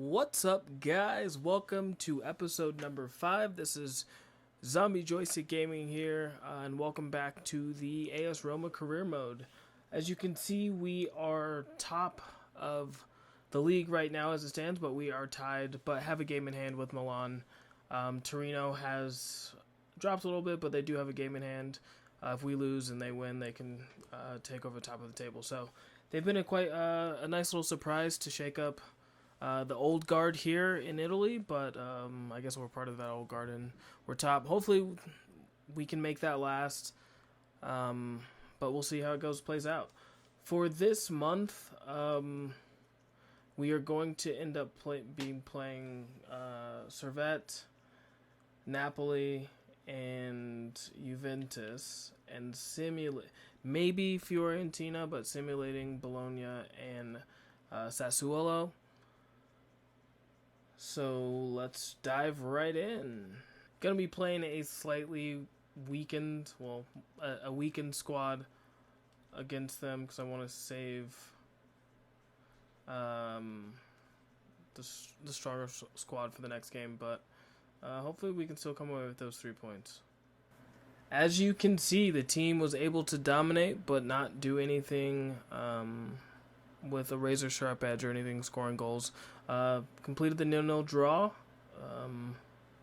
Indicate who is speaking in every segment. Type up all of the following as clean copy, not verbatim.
Speaker 1: What's up, guys? Welcome to episode number 5. This is Zombie Joystick Gaming here, and welcome back to the AS Roma career mode. As you can see, we are top of the league right now as it stands, but we are tied, but have a game in hand with Milan. Torino has dropped a little bit, but they do have a game in hand. If we lose and they win, they can take over top of the table. So they've been a nice little surprise to shake up the old guard here in Italy, but I guess we're part of that old guard and we're top. Hopefully we can make that last, but we'll see how it plays out. For this month, we are going to end up playing Servette, Napoli, and Juventus, and maybe Fiorentina, but simulating Bologna and Sassuolo. So let's dive right in. Gonna be playing a slightly weakened, a weakened squad against them because I want to save the stronger squad for the next game. But hopefully we can still come away with those 3 points. As you can see, the team was able to dominate but not do anything with a razor sharp edge or anything scoring goals. Completed the 0-0 draw.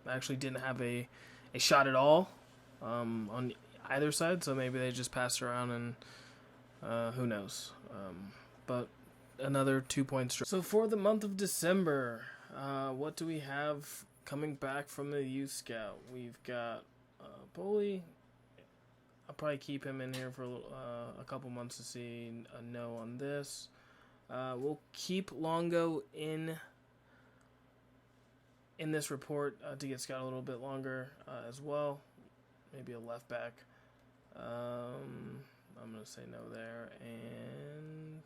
Speaker 1: Actually didn't have a shot at all on either side, so maybe they just passed around and who knows. But another 2 points. So for the month of December, what do we have coming back from the youth scout? We've got Boli. I'll probably keep him in here for a couple months to see a no on this. We'll keep Longo in this report to get Scott a little bit longer as well. Maybe a left back. I'm going to say no there. And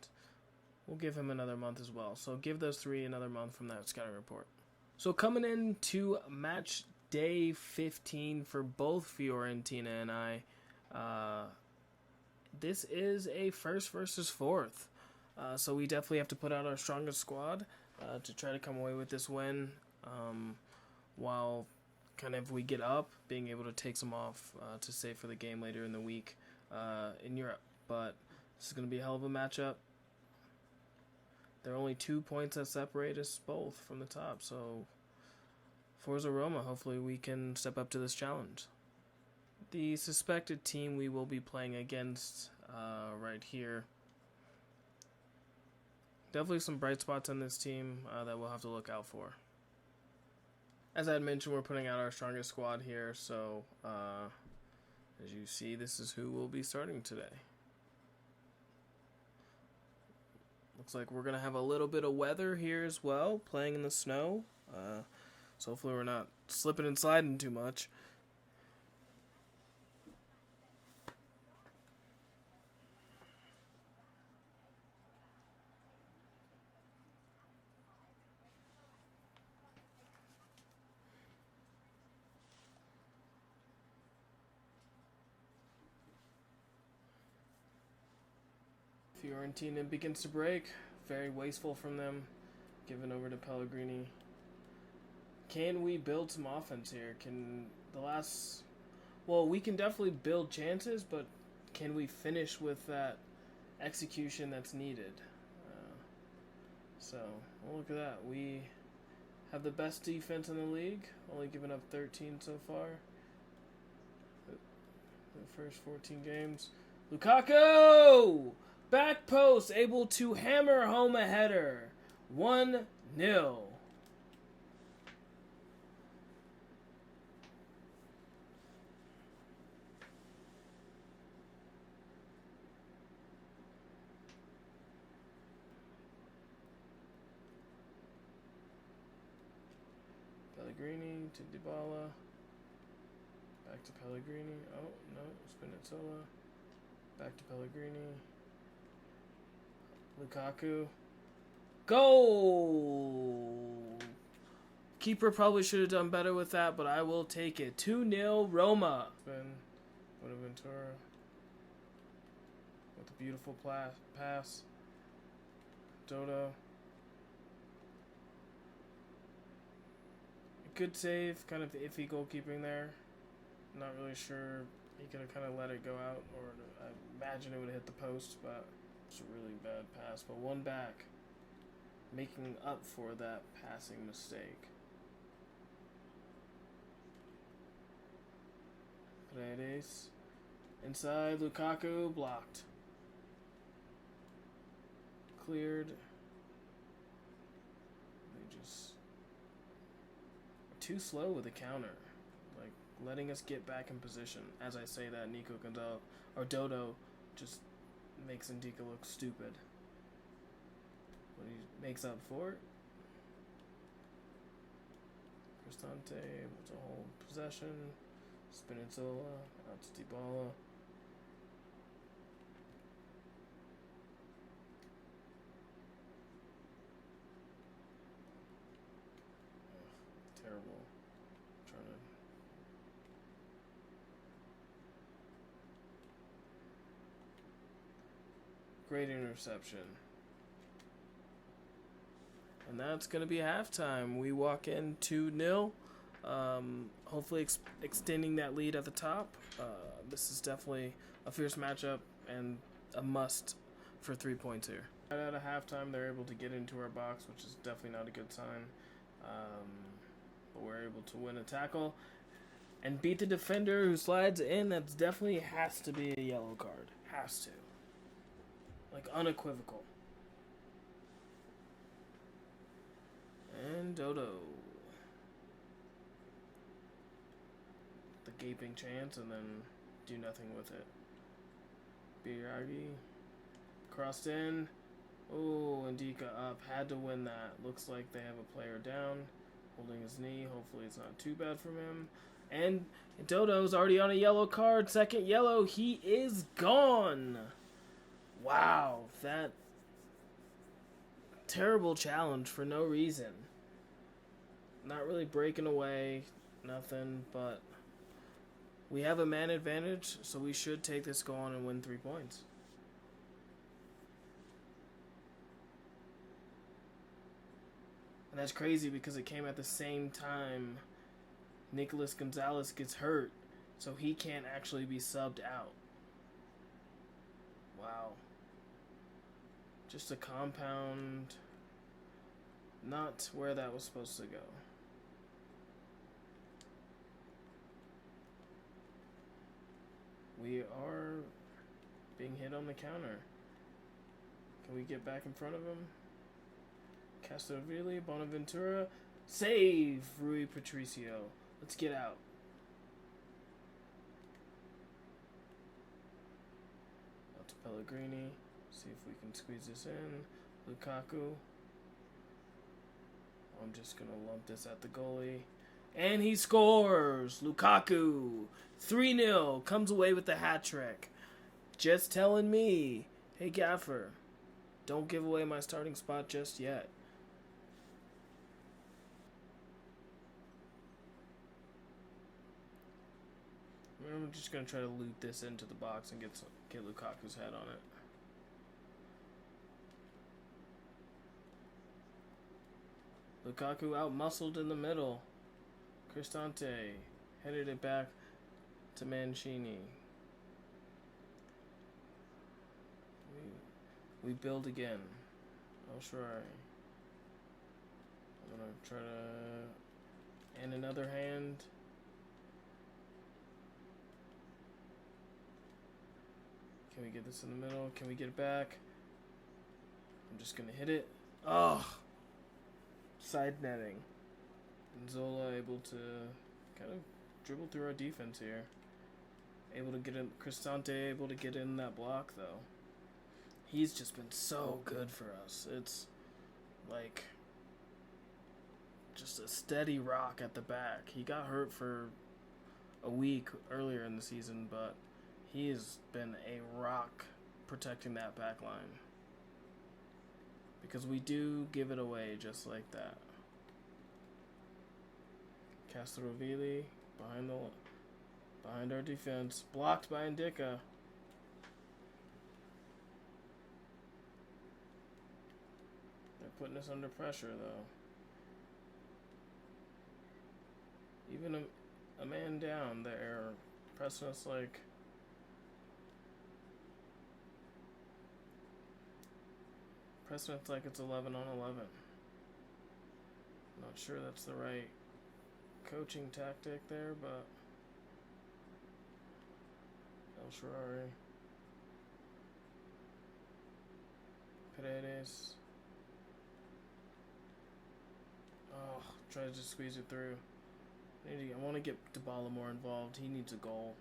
Speaker 1: we'll give him another month as well. So give those 3 another month from that scouting report. So coming into match day 15 for both Fiorentina and I, this is a first versus fourth. So we definitely have to put out our strongest squad to try to come away with this win, while kind of we get up, being able to take some off to save for the game later in the week in Europe. But this is going to be a hell of a matchup. There are only 2 points that separate us both from the top, so Forza Roma, hopefully we can step up to this challenge. The suspected team we will be playing against right here. Definitely some bright spots on this team that we'll have to look out for. As I had mentioned, we're putting out our strongest squad here, so as you see, this is who will be starting today. Looks like we're going to have a little bit of weather here as well, playing in the snow. So hopefully we're not slipping and sliding too much. Fiorentina begins to break. Very wasteful from them. Given over to Pellegrini. Can we build some offense here? We can definitely build chances, but can we finish with that execution that's needed? So, look at that. We have the best defense in the league. Only given up 13 so far. The first 14 games. Lukaku! Back post, able to hammer home a header. 1-0. Pellegrini to Dybala. Back to Pellegrini. Oh, no. Spinazzola. Back to Pellegrini. Lukaku. Goal! Keeper probably should have done better with that, but I will take it. 2-0 Roma. Buenaventura with a beautiful pass. Dodo. Good save, kind of iffy goalkeeping there. Not really sure. He could have kind of let it go out, or I imagine it would have hit the post, but it's a really bad pass. But one back, making up for that passing mistake. Paredes. Inside, Lukaku, blocked. Cleared. They just are too slow with the counter. Like, letting us get back in position. As I say that, Nico Gonzalez, or Dodo, just makes Ndika look stupid. But he makes up for it. Cristante able to hold possession. Spinazzola, out to Dybala. Terrible. Trying to. Great interception. And that's going to be halftime. We walk in 2-0. Hopefully extending that lead at the top. This is definitely a fierce matchup and a must for 3 points here. Right out of halftime, they're able to get into our box, which is definitely not a good sign. But we're able to win a tackle and beat the defender who slides in. That definitely has to be a yellow card. Has to. Like, unequivocal. And Dodo. The gaping chance and then do nothing with it. Biragi. Crossed in. Oh, Ndika up. Had to win that. Looks like they have a player down. Holding his knee. Hopefully it's not too bad from him. And Dodo's already on a yellow card. Second yellow. He is gone. Wow. That terrible challenge for no reason. Not really breaking away. Nothing. But we have a man advantage. So we should take this go on and win 3 points. And that's crazy because it came at the same time Nicolas Gonzalez gets hurt, so he can't actually be subbed out. Wow. Just a compound, not where that was supposed to go. We are being hit on the counter. Can we get back in front of him? Castrovilli, Bonaventura, save Rui Patricio. Let's get out. Out to Pellegrini. See if we can squeeze this in. Lukaku. I'm just going to lump this at the goalie. And he scores! Lukaku! 3-0. Comes away with the hat trick. Just telling me, hey Gaffer, don't give away my starting spot just yet. I'm just going to try to loot this into the box and get Lukaku's head on it. Lukaku out-muscled in the middle. Cristante headed it back to Mancini. We build again. I'll try. I'm going to try to... And another hand... Can we get this in the middle? Can we get it back? I'm just going to hit it. Oh! Side netting. And Zola able to kind of dribble through our defense here. Able to get in. Cristante able to get in that block, though. He's just been so good for us. It's like just a steady rock at the back. He got hurt for a week earlier in the season, but he has been a rock protecting that back line. Because we do give it away just like that. Castrovilli behind our defense. Blocked by Ndika. They're putting us under pressure though. Even a man down there, pressing us like... Pressing us like it's 11 on 11. Not sure that's the right coaching tactic there, but... El Sharari. Paredes. Oh, try to just squeeze it through. I want to get Dybala more involved. He needs a goal.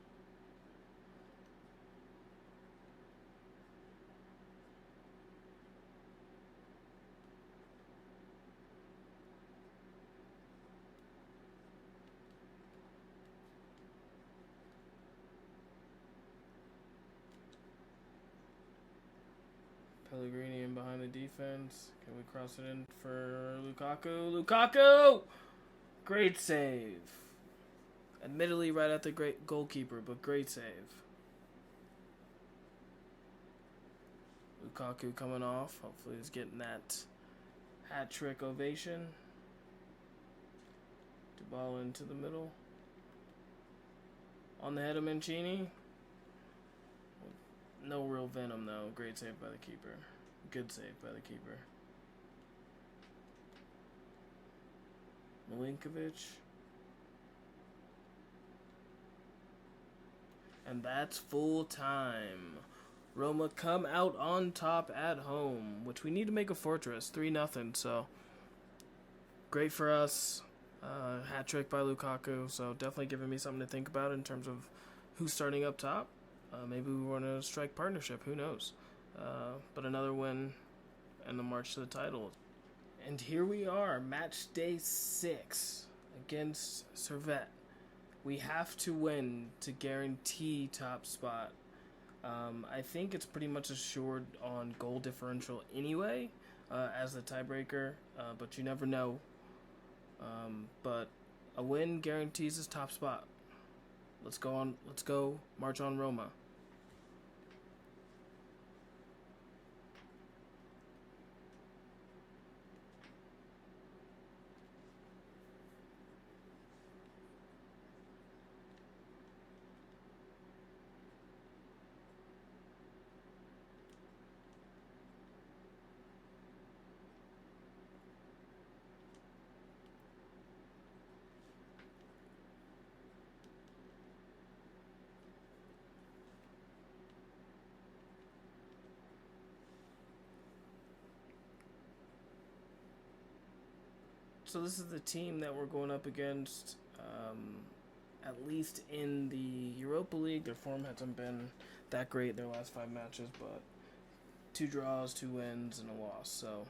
Speaker 1: Pellegrini in behind the defense. Can we cross it in for Lukaku? Lukaku! Great save. Admittedly right at the great goalkeeper, but great save. Lukaku coming off. Hopefully he's getting that hat-trick ovation. Dybala into the middle. On the head of Mancini. No real venom, though. Great save by the keeper. Good save by the keeper. Milinkovic. And that's full time. Roma come out on top at home, which we need to make a fortress. 3-0, so great for us. Hat trick by Lukaku, so definitely giving me something to think about in terms of who's starting up top. Maybe we want to strike partnership, who knows. But another win and the march to the title. And here we are, match day 6 against Servette. We have to win to guarantee top spot. I think it's pretty much assured on goal differential anyway, as the tiebreaker, but you never know. But a win guarantees his top spot. Let's go march on Roma. So this is the team that we're going up against, at least in the Europa League. Their form hasn't been that great their last 5 matches, but 2 draws, 2 wins, and a loss. So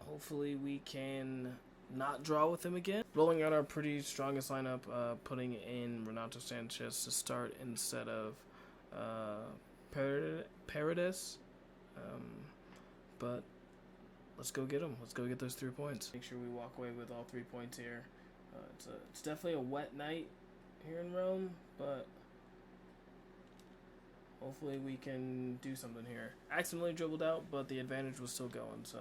Speaker 1: hopefully we can not draw with them again. Rolling out our pretty strongest lineup, putting in Renato Sanchez to start instead of Paredes. But let's go get them. Let's go get those 3 points. Make sure we walk away with all 3 points here. It's definitely a wet night here in Rome, but hopefully we can do something here. Accidentally dribbled out, but the advantage was still going, so.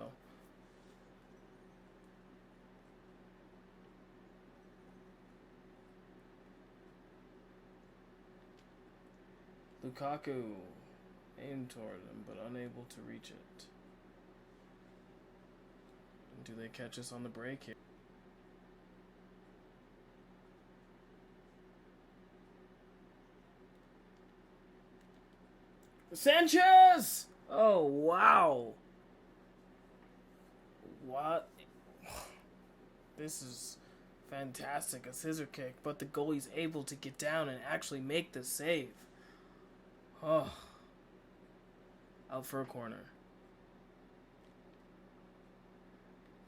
Speaker 1: Lukaku aimed toward him, but unable to reach it. Do they catch us on the break here? Sanchez! Oh, wow. What? This is fantastic. A scissor kick, but the goalie's able to get down and actually make the save. Oh. Out for a corner.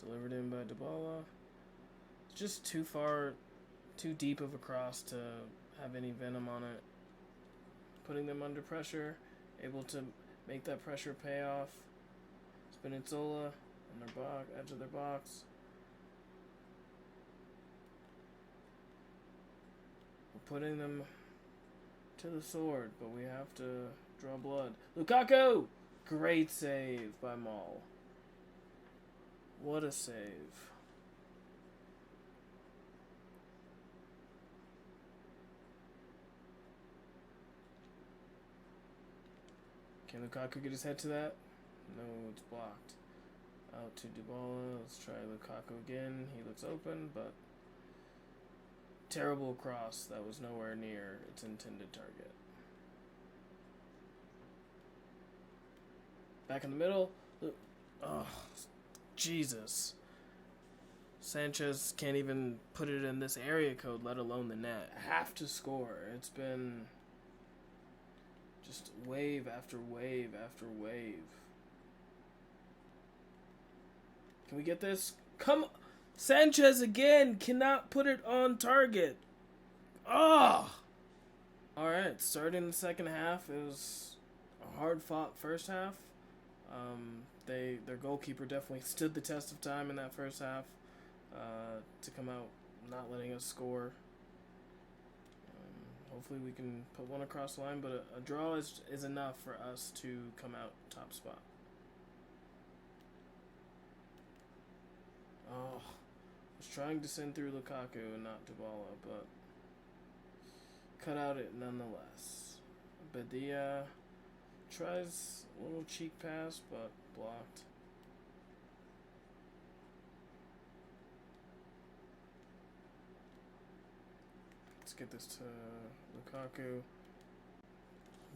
Speaker 1: Delivered in by Dybala. It's just too far, too deep of a cross to have any venom on it. Putting them under pressure, able to make that pressure pay off. Spinazzola on their box, edge of their box. We're putting them to the sword, but we have to draw blood. Lukaku! Great save by Maul. What a save. Can Lukaku get his head to that? No, it's blocked. Out to Dybala. Let's try Lukaku again. He looks open, but terrible cross. That was nowhere near its intended target. Back in the middle. Oh, Jesus. Sanchez can't even put it in this area code, let alone the net. Have to score. It's been just wave after wave after wave. Can we get this? Come on. Sanchez again cannot put it on target. Oh! Alright, starting the second half. It was a hard-fought first half. Their goalkeeper definitely stood the test of time in that first half to come out not letting us score. Hopefully we can put one across the line, but a draw is enough for us to come out top spot. Oh, I was trying to send through Lukaku and not Dybala, but cut out it nonetheless. Badia tries a little cheek pass, but blocked. Let's get this to Lukaku.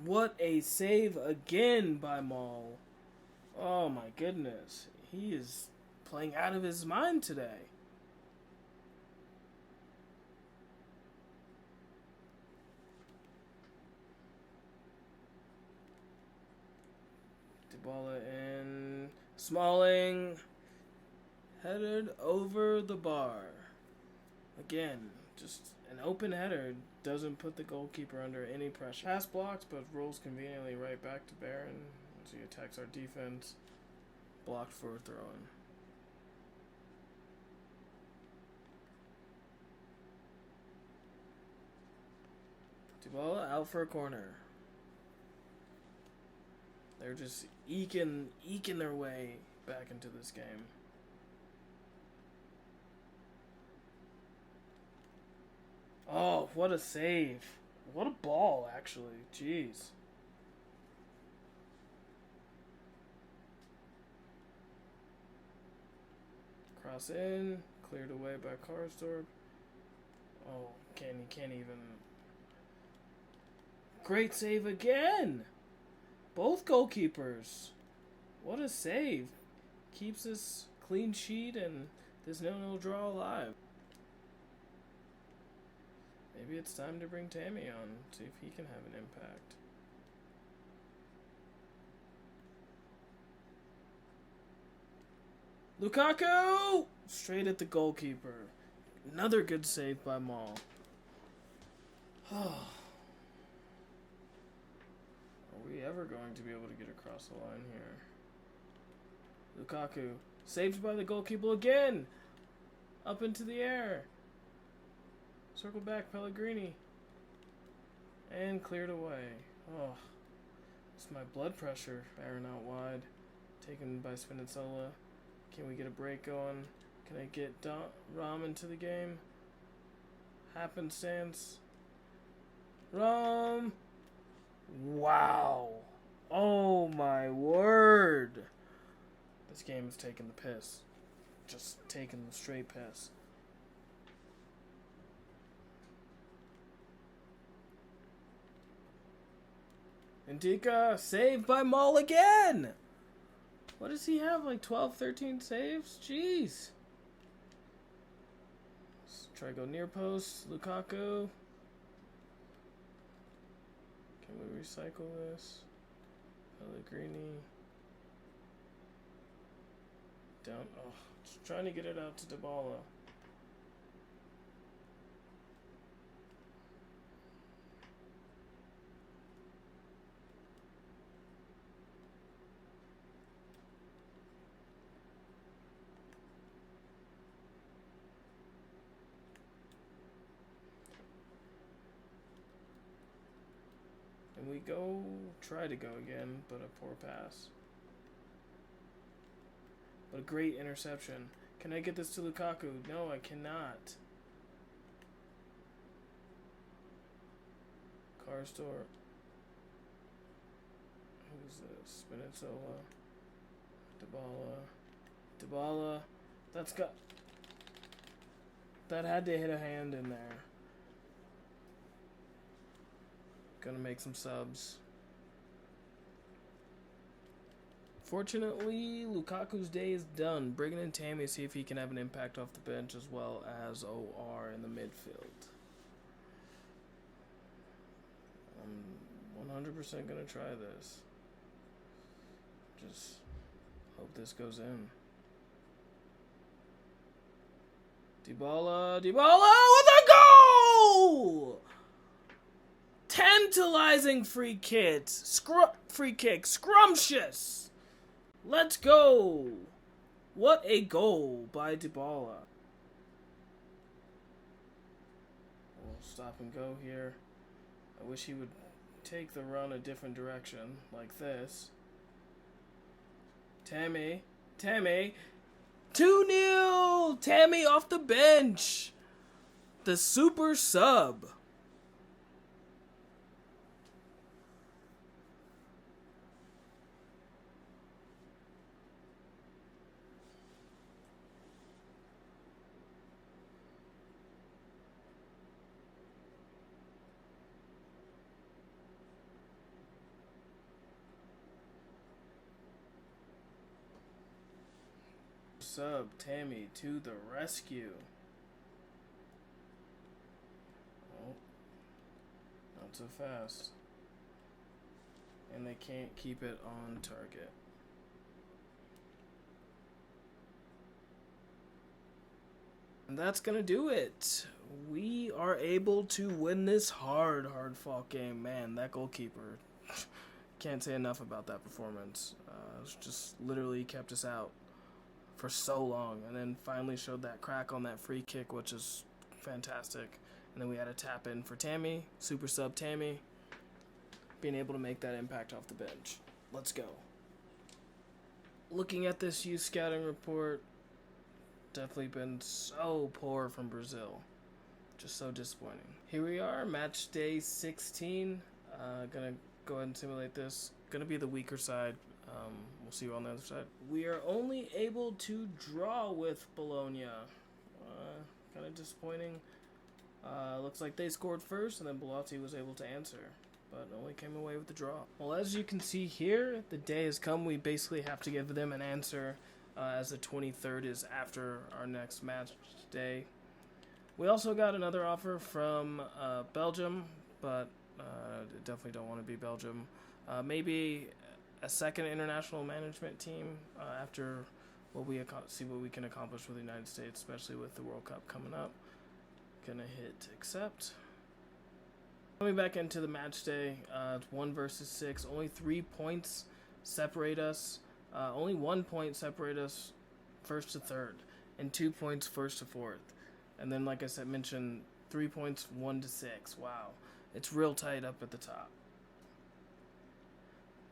Speaker 1: What a save again by Maul. Oh my goodness. He is playing out of his mind today. Dybala in. Smalling. Headed over the bar. Again, just an open header doesn't put the goalkeeper under any pressure. Pass blocked, but rolls conveniently right back to Barron as he attacks our defense. Blocked for a throw-in. Dybala out for a corner. They're just eking their way back into this game. Oh, what a save. What a ball, actually. Jeez. Cross in. Cleared away by Karsdorp. Oh, he can't even. Great save again. Both goalkeepers. What a save. Keeps this clean sheet and this 0-0 draw alive. Maybe it's time to bring Tammy on, see if he can have an impact. Lukaku! Straight at the goalkeeper. Another good save by Maul. Are we ever going to be able to get across the line here? Lukaku. Saved by the goalkeeper again! Up into the air. Circle back, Pellegrini. And cleared away. Oh, it's my blood pressure. Barron out wide. Taken by Spinazzola. Can we get a break going? Can I get Rom into the game? Happenstance. Rom! Wow. Oh my word. This game is taking the piss. Just taking the straight piss. Ndika, saved by Maul again! What does he have, like 12, 13 saves? Jeez. Let's try to go near post. Lukaku. Can we recycle this? Pellegrini. Down. Oh, just trying to get it out to Dybala. And we try to go again, but a poor pass. But a great interception. Can I get this to Lukaku? No, I cannot. Karsdorp. is this? Spinazzola. Dybala. That had to hit a hand in there. Gonna make some subs. Fortunately, Lukaku's day is done. Bringing in Tammy, see if he can have an impact off the bench as well as OR in the midfield. I'm 100% gonna try this. Just hope this goes in. Dybala with a goal! Tantalizing free kick, scrumptious. Let's go! What a goal by Dybala. We'll stop and go here. I wish he would take the run a different direction, like this. Tammy. 2-0! Tammy off the bench. The super sub. Sub Tammy to the rescue. Oh, not so fast. And they can't keep it on target. And that's gonna do it. We are able to win this hard fought game. Man, that goalkeeper, can't say enough about that performance. Just literally kept us out for so long, and then finally showed that crack on that free kick, which is fantastic. And then we had a tap in for Tammy, super sub Tammy, being able to make that impact off the bench. Let's go. Looking at this youth scouting report, definitely been so poor from Brazil. Just so disappointing. Here we are, match day 16. Gonna go ahead and simulate this. Gonna be the weaker side. We'll see you on the other side. We are only able to draw with Bologna. Kind of disappointing. Looks like they scored first, and then Belotti was able to answer, but only came away with the draw. Well, as you can see here, the day has come. We basically have to give them an answer, as the 23rd is after our next match day. We also got another offer from Belgium, but definitely don't want to be Belgium. Maybe a second international management team after see what we can accomplish with the United States, especially with the World Cup coming up. Gonna hit accept. Coming back into the match day, 1 versus 6. Only 3 points separate us. Only 1 point separate us first to third, and 2 points first to fourth. And then, like I said, mentioned 3 points 1 to 6. Wow, it's real tight up at the top.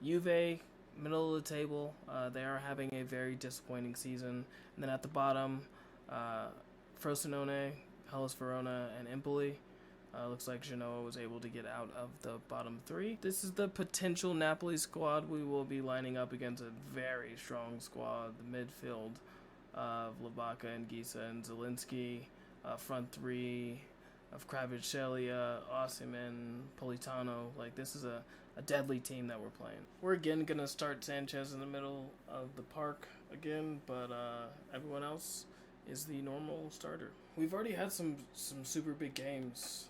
Speaker 1: Juve, middle of the table, they are having a very disappointing season. And then at the bottom, Frosinone, Hellas Verona, and Empoli. Looks like Genoa was able to get out of the bottom 3. This is the potential Napoli squad. We will be lining up against a very strong squad. The midfield of Labaka and Gisa and Zielinski. Front 3 of Kvaratskhelia, Osimhen, Politano. Like, this is a deadly team that we're playing. We're again going to start Sanchez in the middle of the park again, but everyone else is the normal starter. We've already had some super big games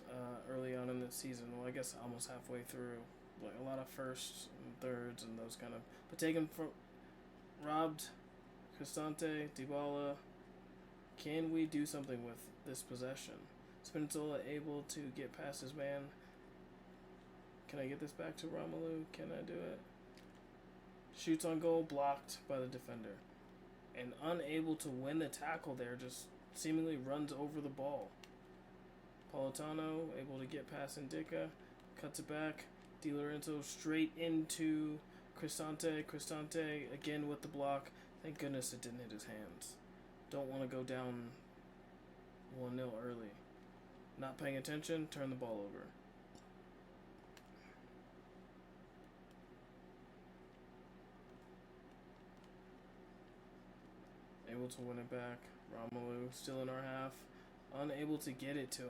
Speaker 1: early on in this season. Well, I guess almost halfway through. Like a lot of firsts and thirds and those kind of. But taken from robbed, Cristante, Dybala. Can we do something with this possession? Spinazzola able to get past his man. Can I get this back to Romelu? Can I do it? Shoots on goal, blocked by the defender. And unable to win the tackle there, just seemingly runs over the ball. Politano able to get past Indica, cuts it back. Di Lorenzo straight into Cristante. Cristante again with the block. Thank goodness it didn't hit his hands. Don't want to go down 1-0 early. Not paying attention, turn the ball over. to win it back. Romelu still in our half. Unable to get it to him.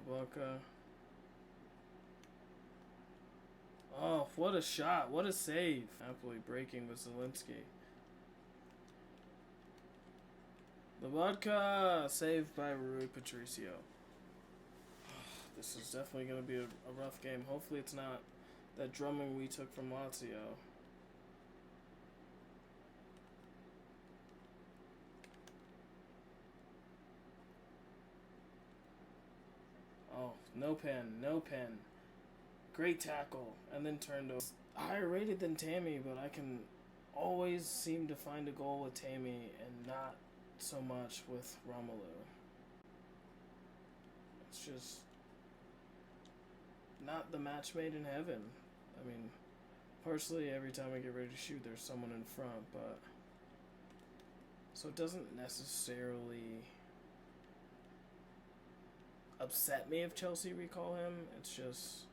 Speaker 1: Ibaka. Oh, what a shot. What a save. Napoli breaking with Zelensky. Vodka saved by Rui Patricio. This is definitely going to be a rough game. Hopefully it's not that drumming we took from Lazio. Oh, no pen, no pen. Great tackle, and then turned over. Higher rated than Tammy, but I can always seem to find a goal with Tammy and not so much with Romelu. It's just not the match made in heaven. I mean, personally, every time I get ready to shoot, there's someone in front, but so it doesn't necessarily upset me if Chelsea recall him. It's just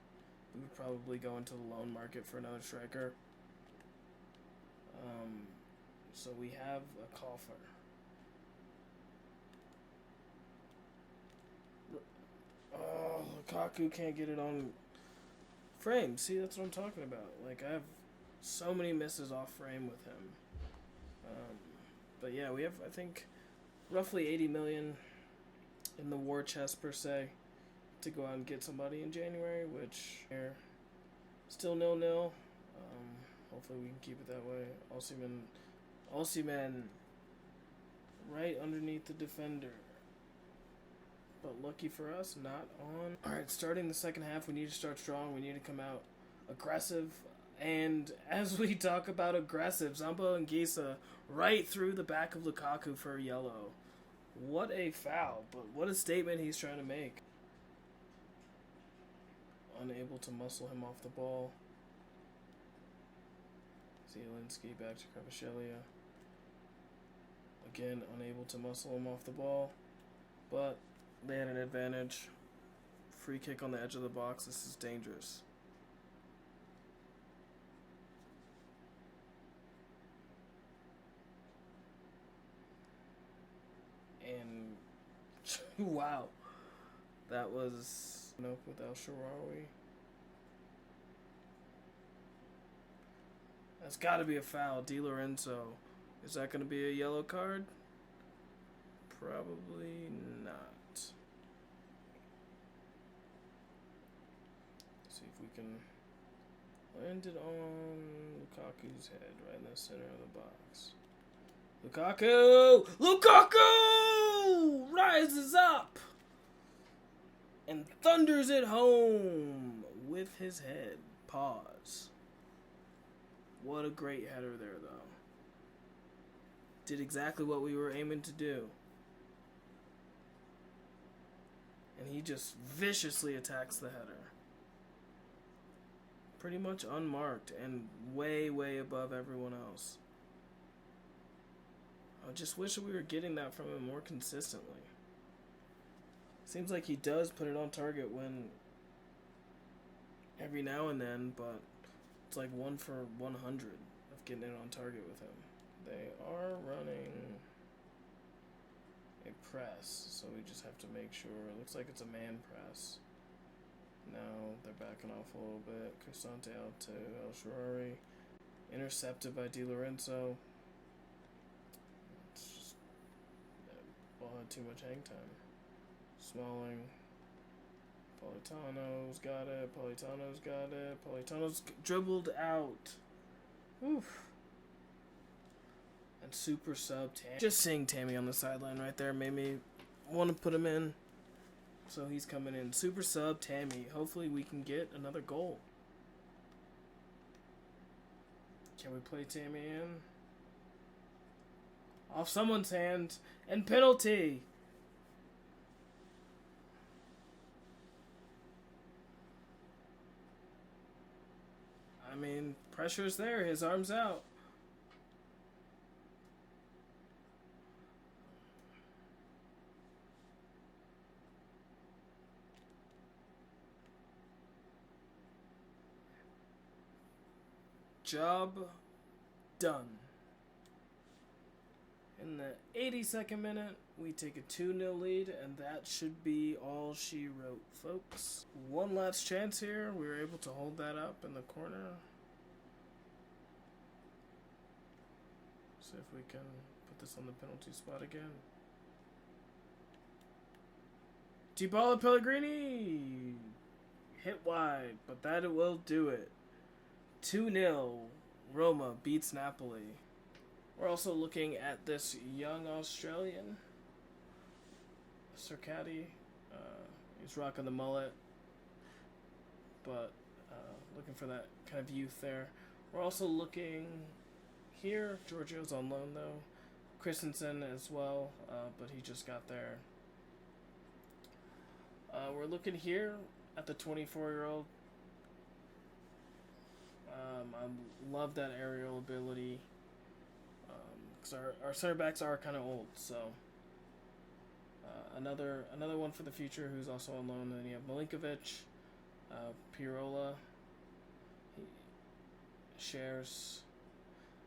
Speaker 1: we would probably go into the loan market for another striker. So we have a coffer. Oh, Lukaku can't get it on frame. See, that's what I'm talking about. Like, I have so many misses off frame with him. But yeah, we have, I think, roughly 80 million in the war chest, per se, to go out and get somebody in January, which still 0-0. Hopefully we can keep it that way. Osimhen right underneath the defender. But lucky for us, not on. Alright, starting the second half, we need to start strong. We need to come out aggressive. And as we talk about aggressive, Zambo and Gisa right through the back of Lukaku for a yellow. What a foul, but what a statement he's trying to make. Unable to muscle him off the ball. Zielinski back to Kvaratskhelia. Again, unable to muscle him off the ball. But they had an advantage. Free kick on the edge of the box. This is dangerous. And wow. That was nope with El Shaarawy. That's got to be a foul. Di Lorenzo. Is that going to be a yellow card? Probably not. See if we can land it on Lukaku's head right in the center of the box. Lukaku! Lukaku! Rises up and thunders it home with his head. Pause. What a great header there, though. Did exactly what we were aiming to do. And he just viciously attacks the header. Pretty much unmarked and way, way above everyone else. I just wish that we were getting that from him more consistently. Seems like he does put it on target when every now and then, but it's like 1 for 100 of getting it on target with him. They are running a press, so we just have to make sure. It looks like it's a man press. Now they're backing off a little bit. Cristante out to El Shaarawy. Intercepted by Di Lorenzo. It's just, ball had too much hang time. Smalling. Politano's got it. Politano's got it. Politano's dribbled out. Oof. And super sub Tammy. Just seeing Tammy on the sideline right there made me want to put him in. So he's coming in. Super sub Tammy. Hopefully we can get another goal. Can we play Tammy in? Off someone's hand. And penalty. I mean, pressure's there. His arm's out. Job done. In the 82nd minute, we take a 2-0 lead, and that should be all she wrote, folks. One last chance here. We were able to hold that up in the corner. See if we can put this on the penalty spot again. Dybala Pellegrini! Hit wide, but that will do it. 2-0. Roma beats Napoli. We're also looking at this young Australian, Circati. He's rocking the mullet, but looking for that kind of youth there. We're also looking here. Giorgio's on loan though. Christensen as well, but he just got there. We're looking here at the 24-year-old. I love that aerial ability. Because our center backs are kind of old, so another one for the future who's also on loan. Then you have Milinkovic, Pirola, he shares.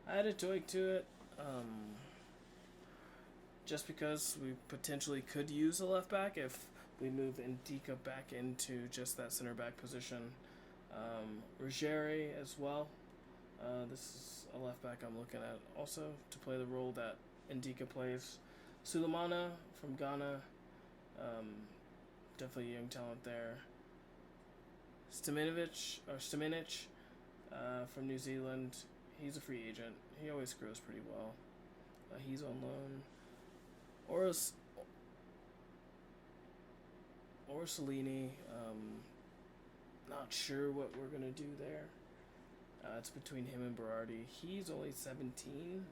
Speaker 1: I added Doig to it, just because we potentially could use a left back if we move Ndika back into just that center back position. Ruggieri as well. This is a left back I'm looking at also to play the role that Ndika plays. Sulemana from Ghana, definitely a young talent there. Staminic from New Zealand, he's a free agent. He always grows pretty well. He's on loan. Orsolini, not sure what we're gonna do there. It's between him and Berardi. He's only 17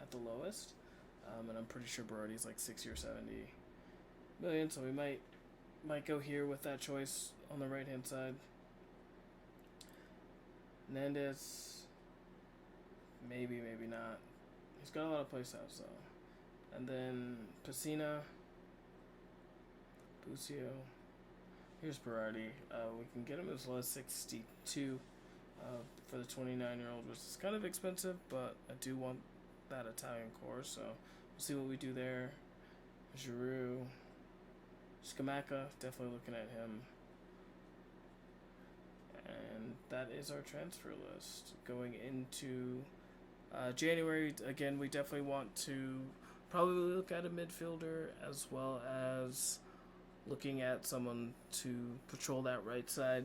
Speaker 1: at the lowest, and I'm pretty sure Berardi's like 60 or 70 million. So we might go here with that choice on the right hand side. Hernandez, maybe not. He's got a lot of play styles though. And then Pacina, Busio. Here's Berardi. We can get him as low as 62. For the 29-year-old, which is kind of expensive, but I do want that Italian core, so we'll see what we do there. Giroud, Scamacca, definitely looking at him. And that is our transfer list. Going into January, again, we definitely want to probably look at a midfielder as well as looking at someone to patrol that right side.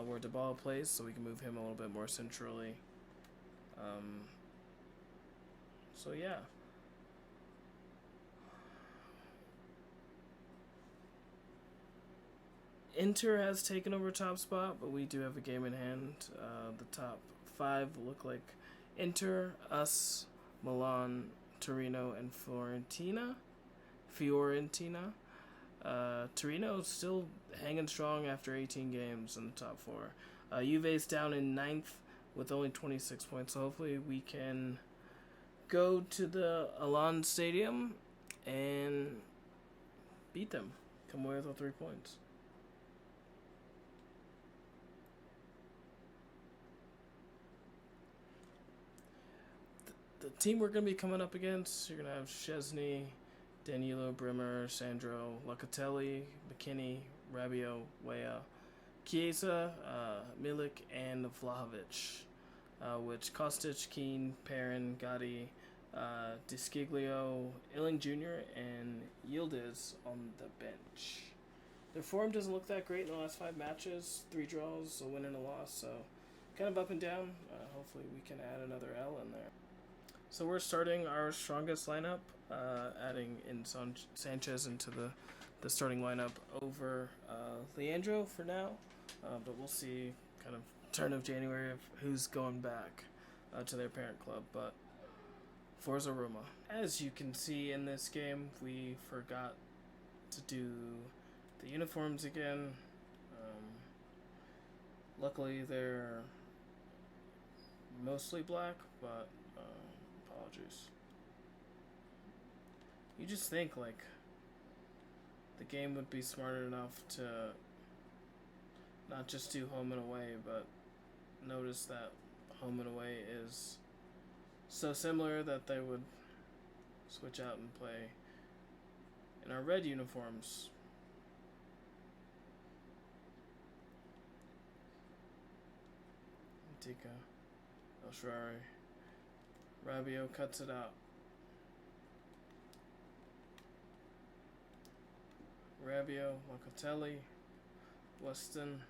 Speaker 1: Where Dybala plays, so we can move him a little bit more centrally. So yeah. Inter has taken over top spot, but we do have a game in hand. The top 5 look like Inter, us, Milan, Torino, and Fiorentina. Torino's still hanging strong after 18 games in the top 4. Juve's down in 9th with only 26 points, so hopefully we can go to the Allianz Stadium and beat them. Come away with all 3 points. The team we're going to be coming up against, you're going to have Szczesny, Danilo, Bremer, Sandro, Locatelli, McKinney, Rabiot, Weah, Chiesa, Milik, and Vlahovic, which Kostic, Keane, Perrin, Gotti, Desciglio, Illing Jr., and Yildiz on the bench. Their form doesn't look that great in the last 5 matches, 3 draws, a win and a loss, so kind of up and down. Hopefully we can add another L in there. So we're starting our strongest lineup, adding in Sanchez into the starting lineup over Leandro for now, but we'll see kind of turn of January of who's going back to their parent club, but Forza Roma. As you can see in this game, we forgot to do the uniforms again. Luckily they're mostly black, but apologies. You just think like the game would be smart enough to not just do home and away, but notice that home and away is so similar that they would switch out and play in our red uniforms. Tika, El Shaarawy. Rabiot cuts it out. Rabiot, Locatelli, Weston,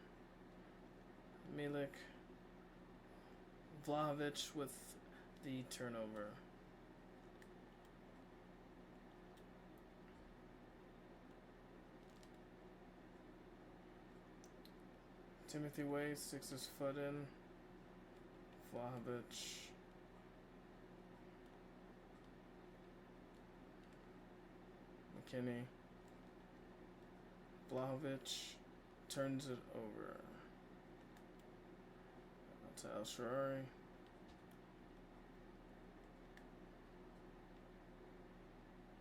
Speaker 1: Milik, Vlahovic with the turnover. Timothy Way sticks his foot in. Vlahovic. McKinney. Vlahovic turns it over to El Shaarawy.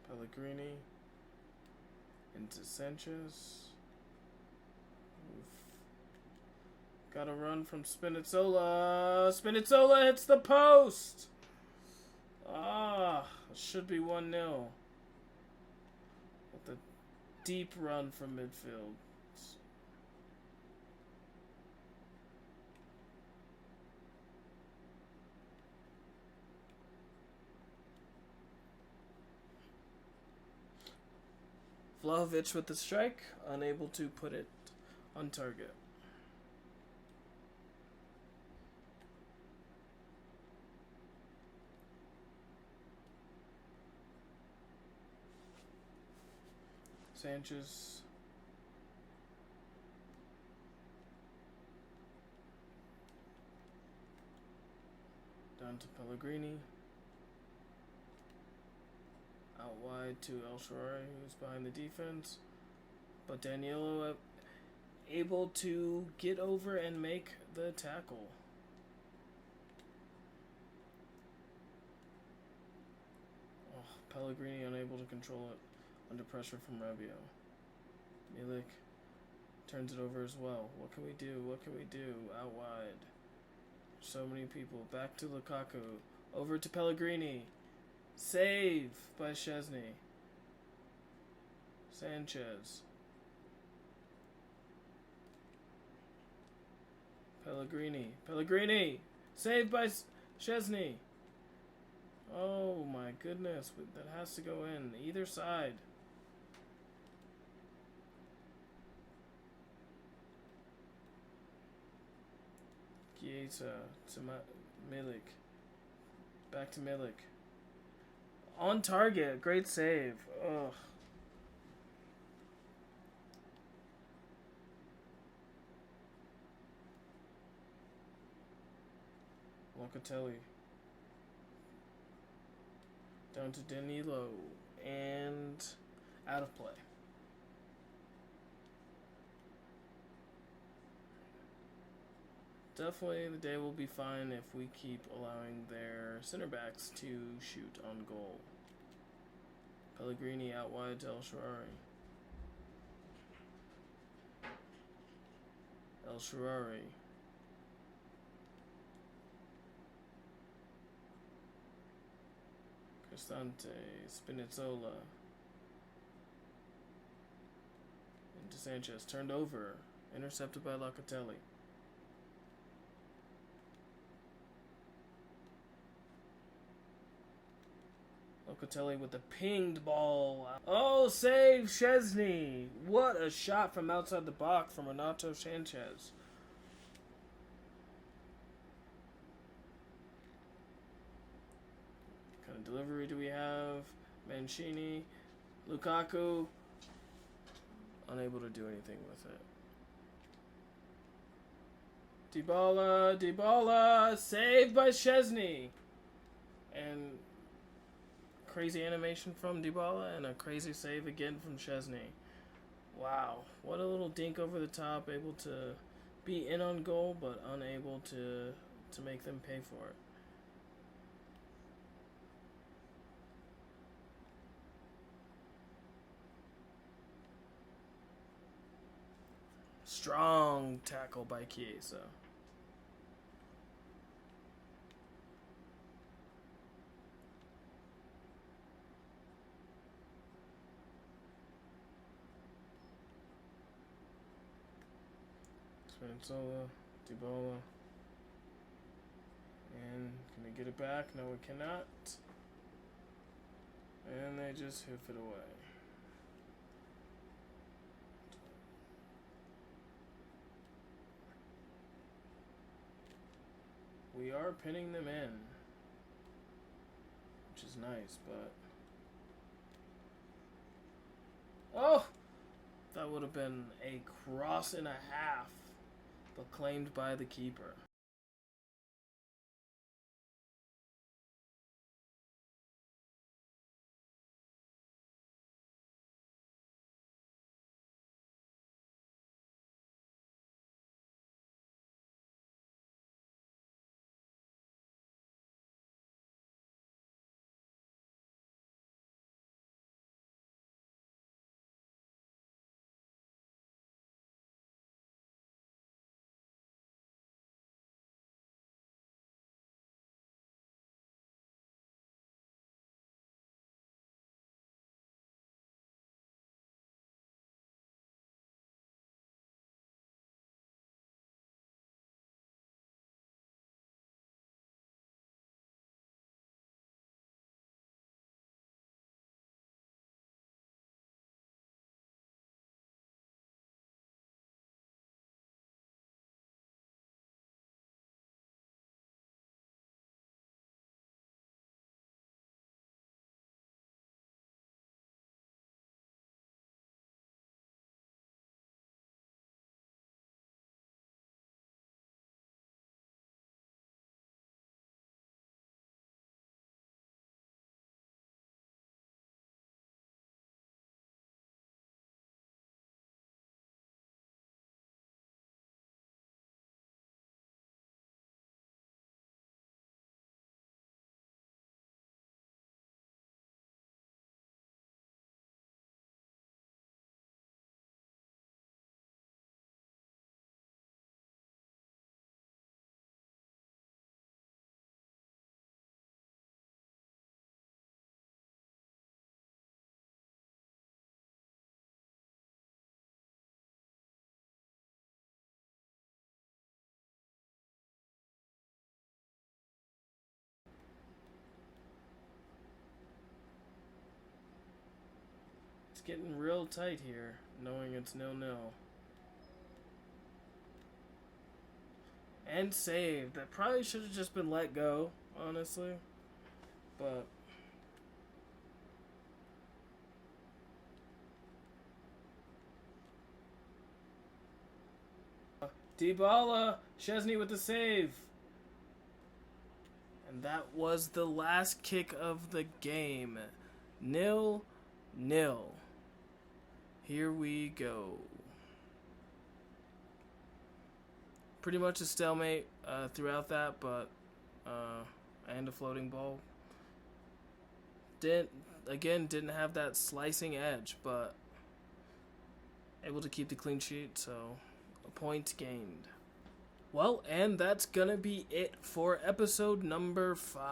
Speaker 1: Pellegrini into Sanchez. Got a run from Spinazzola. Spinazzola hits the post. It should be 1-0. With a deep run from midfield. Vlahovic with the strike, unable to put it on target. Sanchez. Down to Pellegrini. Out wide to El Shaarawy, who's behind the defense. But Danilo able to get over and make the tackle. Pellegrini unable to control it. Under pressure from Rabiot. Milik turns it over as well. What can we do? What can we do? Out wide. So many people. Back to Lukaku. Over to Pellegrini. Save by Szczesny. Sanchez. Pellegrini. Pellegrini! Saved by Szczesny. Oh my goodness. That has to go in. Either side. Chiesa to Milik. Back to Milik. On target. Great save. Ugh. Locatelli. Down to Danilo. And out of play. Definitely the day will be fine if we keep allowing their center backs to shoot on goal. Pellegrini out wide to El Shaarawy. El Shaarawy. Cristante, Spinazzola. Into Sanchez. Turned over. Intercepted by Locatelli. Locatelli with the pinged ball. Oh, save Szczesny. What a shot from outside the box from Renato Sanchez. What kind of delivery do we have? Mancini. Lukaku. Unable to do anything with it. Dybala. Saved by Szczesny. And crazy animation from Dybala and a crazy save again from Szczesny. Wow, what a little dink over the top, able to be in on goal but unable to make them pay for it. Strong tackle by Chiesa. Spinazzola, Dybala. And can they get it back? No, we cannot. And they just hoof it away. We are pinning them in, which is nice, but... Oh! That would have been a cross and a half, but claimed by the keeper. It's getting real tight here, knowing it's 0-0. And saved. That probably should have just been let go, honestly. But... Dybala! Szczesny with the save! And that was the last kick of the game. 0-0. Here we go. Pretty much a stalemate throughout that, but and a floating ball. Didn't have that slicing edge, but able to keep the clean sheet, so a point gained. Well, and that's gonna be it for episode number 5.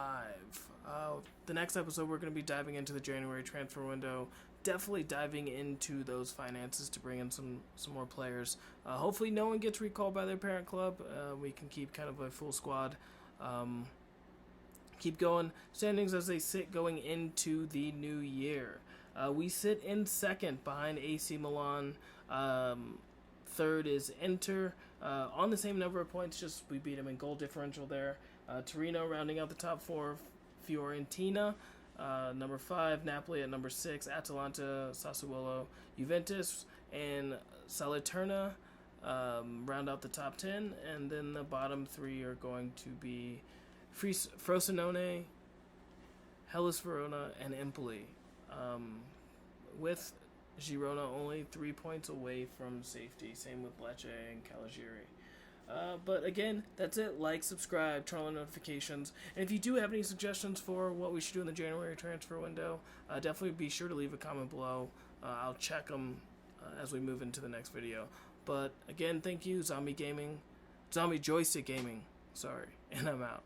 Speaker 1: The next episode, we're gonna be diving into the January transfer window. Definitely diving into those finances to bring in some more players. Hopefully no one gets recalled by their parent club. We can keep kind of a full squad. Keep going. Standings as they sit going into the new year. We sit in second behind AC Milan. Third is Inter. On the same number of points, just we beat them in goal differential there. Torino rounding out the top 4. Fiorentina. Number 5, Napoli at number 6, Atalanta, Sassuolo, Juventus, and Salernitana round out the top 10, and then the bottom 3 are going to be Frosinone, Hellas Verona, and Empoli, with Girona only 3 points away from safety. Same with Lecce and Cagliari. But again, that's it. Like, subscribe, turn on notifications. And if you do have any suggestions for what we should do in the January transfer window, definitely be sure to leave a comment below. I'll check them as we move into the next video. But again, thank you, Zombie Joystick Gaming, sorry, and I'm out.